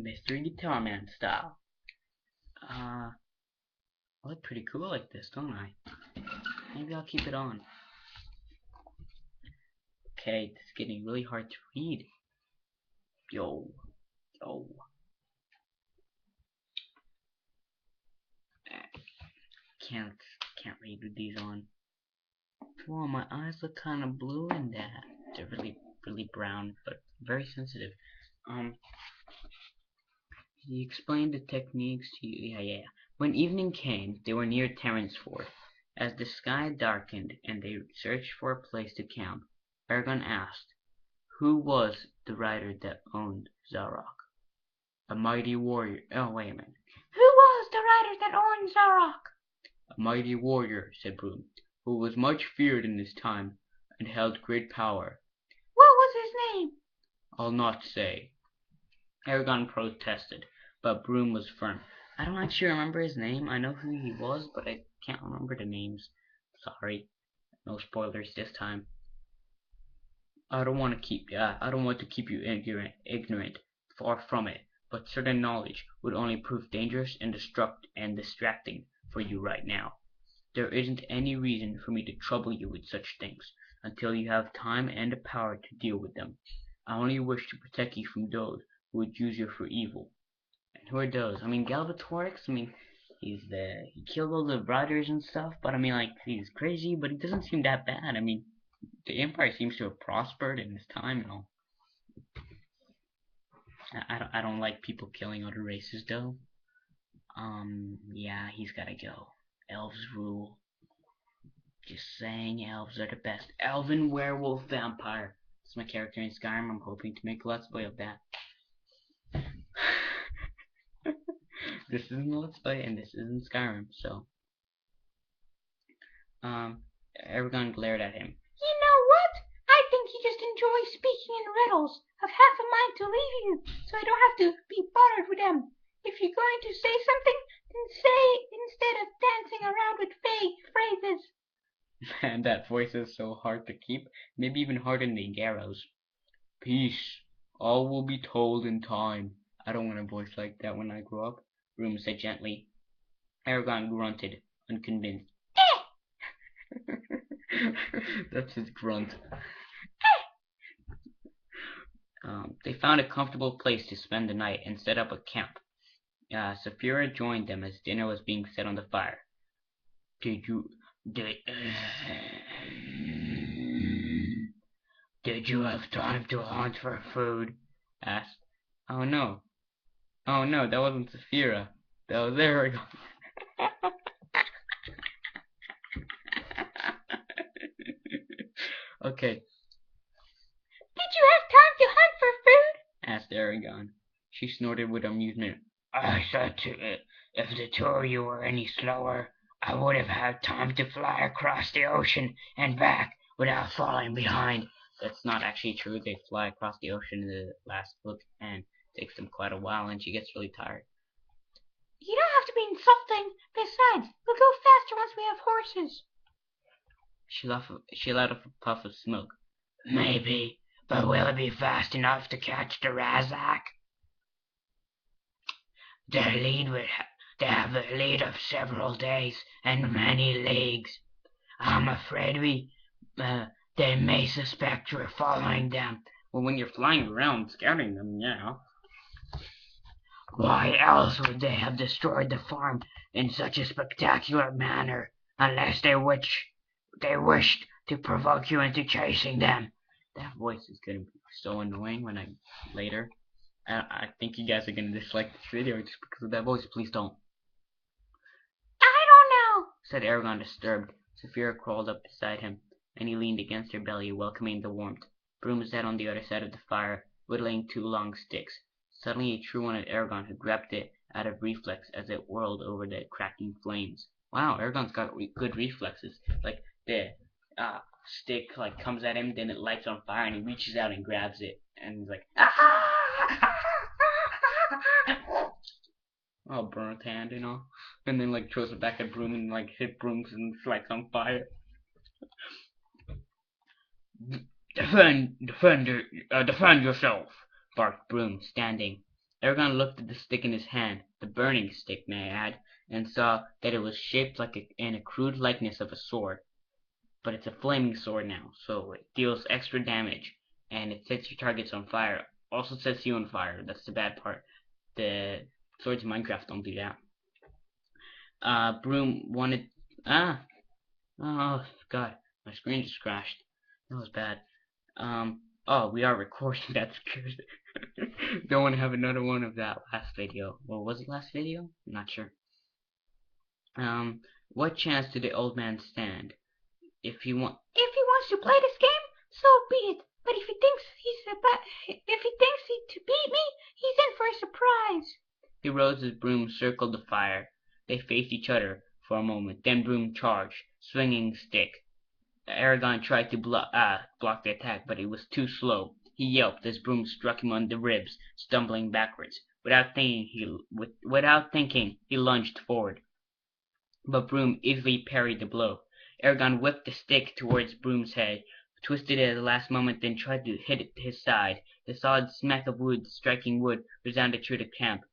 Mystery Guitar Man style. I look pretty cool like this, don't I? Maybe I'll keep it on. Okay, this is getting really hard to read. Yo, yo. Can't can't read with these on. Whoa, my eyes look kind of blue in that. They're really brown, but very sensitive. He explained the techniques to you. Yeah. When evening came, they were near Therinsford. As the sky darkened and they searched for a place to camp, Eragon asked, "Who was the rider that owned Zarok?" "A mighty warrior." Oh, wait a minute. "Who was the rider that owned Zarok?" "A mighty warrior," said Brom, "who was much feared in his time, and held great power." "What was his name?" "I'll not say." Eragon protested, but Brom was firm. "I don't actually remember his name. I know who he was, but I can't remember the names. Sorry. No spoilers this time. I don't want to keep you ignorant. Far from it. But certain knowledge would only prove dangerous and distracting for you right now. There isn't any reason for me to trouble you with such things until you have time and the power to deal with them. I only wish to protect you from those who would use you for evil." And who are those? I mean, Galbatorix, he killed all the riders and stuff, but I mean, like, he's crazy, but he doesn't seem that bad. I mean, the Empire seems to have prospered in his time and all. I don't like people killing other races, though. Yeah, he's gotta go. Elves rule. Just saying, elves are the best. Elven werewolf vampire. That's my character in Skyrim. I'm hoping to make a let's play of that. This isn't a let's play, and this isn't Skyrim, so. Eragon glared at him. "You know what? I think you just enjoy speaking in riddles. I've half a mind to leave you, so I don't have to be bothered with them. If you're going to say something, then say it instead of dancing around with vague phrases." Man, that voice is so hard to keep, maybe even harder than the Garrows. "Peace. All will be told in time." I don't want a voice like that when I grow up, Brom said gently. Eragon grunted, unconvinced. That's his grunt. They found a comfortable place to spend the night and set up a camp. Saphira joined them as dinner was being set on the fire. Did you have time to hunt for food?" asked. Oh no, that wasn't Saphira. That was Eragon. Okay. "Did you have time to hunt for food?" asked Eragon. She snorted with amusement. "I said to it, if the two of you were any slower, I would have had time to fly across the ocean and back without falling behind." That's not actually true. They fly across the ocean in the last book, and it takes them quite a while, and she gets really tired. "You don't have to be insulting. Besides, we'll go faster once we have horses." She let off a puff of smoke. "Maybe, but will it be fast enough to catch the Razak? They have a lead of several days and many leagues. I'm afraid they may suspect we're following them." Well, when you're flying around scouting them, yeah. "Why else would they have destroyed the farm in such a spectacular manner, unless they wished to provoke you into chasing them?" That voice is gonna be so annoying when later. I think you guys are gonna dislike this video just because of that voice. Please don't. "I don't know," said Eragon, disturbed. Saphira crawled up beside him, and he leaned against her belly, welcoming the warmth. Brom sat on the other side of the fire, whittling two long sticks. Suddenly he threw one at Eragon, who grabbed it out of reflex as it whirled over the cracking flames. Wow, Eragon's got good reflexes. Like the stick comes at him, then it lights on fire, and he reaches out and grabs it, and he's like, ah! Oh, burnt hand, and then throws it back at Brom and hit Brom and it's on fire. Defend yourself," barked Brom, standing. Eragon looked at the stick in his hand, the burning stick, may I add, and saw that it was shaped like in a crude likeness of a sword. But it's a flaming sword now, so it deals extra damage, and it sets your targets on fire. Also sets you on fire. That's the bad part. The swords in Minecraft don't do that. Broom wanted. Ah! Oh, God. My screen just crashed. That was bad. Oh, we are recording. That's good. Don't want to have another one of that last video. Well, was it last video? I'm not sure. What chance did the old man stand? If he wants to play this game, so be it. But if he thinks to beat me, he's in for a surprise. He rose as Broom circled the fire. They faced each other for a moment. Then Broom charged, swinging stick. Eragon tried to block the attack, but he was too slow. He yelped as Broom struck him on the ribs, stumbling backwards. Without thinking, he lunged forward. But Broom easily parried the blow. Eragon whipped the stick towards Broom's head, twisted it at the last moment, then tried to hit his side. The solid smack of wood striking wood resounded through the camp.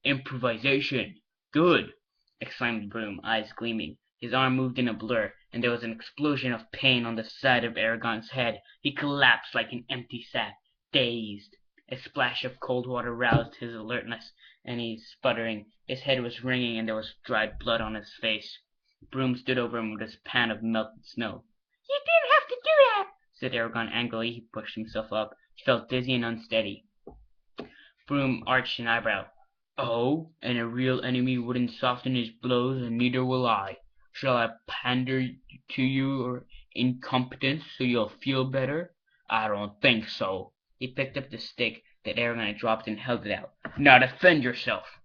Improvisation! Good! Exclaimed Broom, eyes gleaming. His arm moved in a blur, and there was an explosion of pain on the side of Eragon's head. He collapsed like an empty sack, dazed. A splash of cold water roused his alertness, and he's sputtering. His head was ringing, and there was dried blood on his face. Broom stood over him with his pan of melted snow. "You didn't have to do that," said Eragon angrily. He pushed himself up. He felt dizzy and unsteady. Broom arched an eyebrow. "Oh, and a real enemy wouldn't soften his blows, and neither will I. Shall I pander to your incompetence so you'll feel better? I don't think so." He picked up the stick that Eragon had dropped and held it out. "Now defend yourself."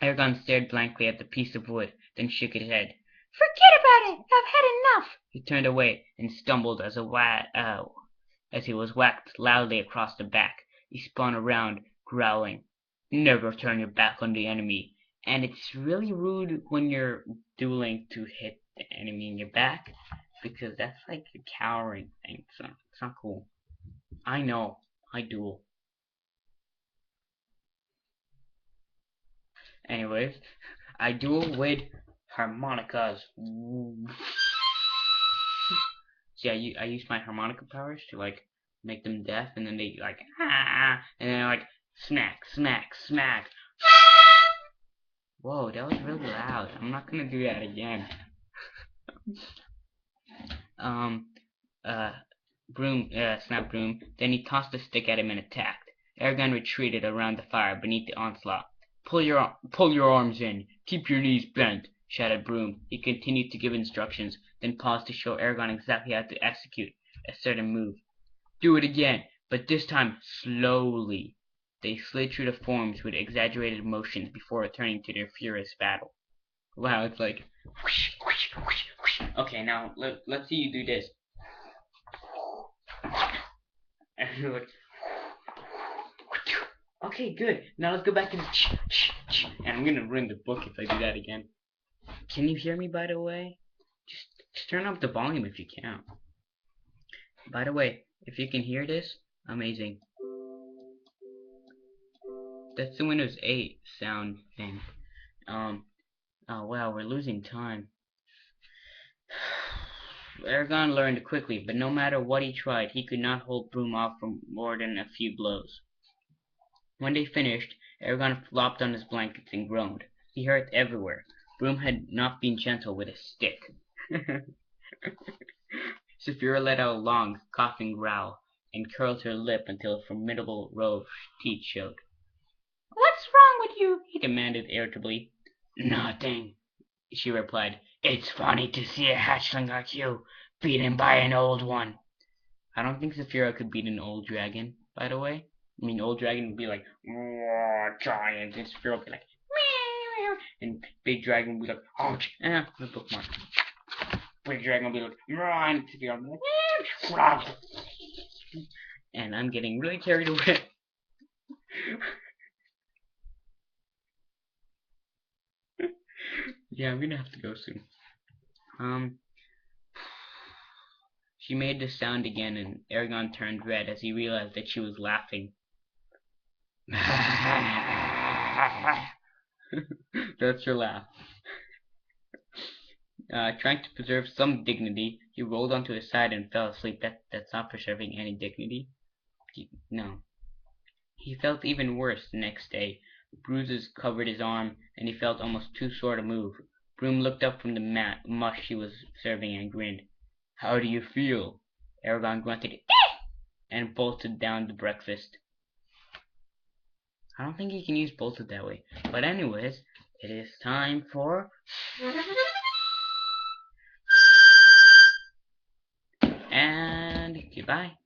Eragon stared blankly at the piece of wood, then shook his head. "Forget about it! I've had enough!" He turned away and stumbled as he was whacked loudly across the back. He spun around, growling. "Never turn your back on the enemy." And it's really rude when you're dueling to hit the enemy in your back, because that's like a cowering thing. So it's not cool. I know. I duel. Anyways, I duel with harmonicas. See, I use my harmonica powers to like make them deaf, and then they like and then like smack, smack, smack. Whoa, that was really loud. I'm not gonna do that again. Broom, snapped Broom. Then he tossed a stick at him and attacked. Eragon retreated around the fire beneath the onslaught. Pull your arms in. Keep your knees bent," shouted Broom. He continued to give instructions, then paused to show Eragon exactly how to execute a certain move. "Do it again, but this time slowly." They slid through the forms with exaggerated motions before returning to their furious battle. Wow, it's like whoosh, whoosh, whoosh, whoosh. Okay, now let's see you do this. Okay, good. Now let's go back to the and I'm gonna ruin the book if I do that again. Can you hear me, by the way? Just turn up the volume if you can. By the way, if you can hear this, amazing. That's the Windows 8 sound thing. Oh wow, we're losing time. Eragon learned quickly, but no matter what he tried, he could not hold Broom off for more than a few blows. When they finished, Eragon flopped on his blankets and groaned. He hurt everywhere. Broom had not been gentle with his stick. Saphira let out a long, coughing growl, and curled her lip until a formidable row of teeth showed. "What's wrong with you?" he demanded irritably. "Nothing," she replied. "It's funny to see a hatchling like you beaten by an old one." I don't think Saphira could beat an old dragon, by the way. I mean, old dragon would be like, giant, and Saphira would be like, meow, and big dragon would be like, ouch, the bookmark. Big dragon would be like, and Saphira would be like, and I'm getting really carried away. Yeah, I'm gonna have to go soon. She made the sound again, and Eragon turned red as he realized that she was laughing. That's your laugh. Trying to preserve some dignity, he rolled onto his side and fell asleep. That's not preserving any dignity. No. He felt even worse the next day. Bruises covered his arm, and he felt almost too sore to move. Broom looked up from the mush he was serving and grinned. "How do you feel?" Eragon grunted and bolted down the breakfast. I don't think you can use bolted that way. But anyways, it is time for... And goodbye.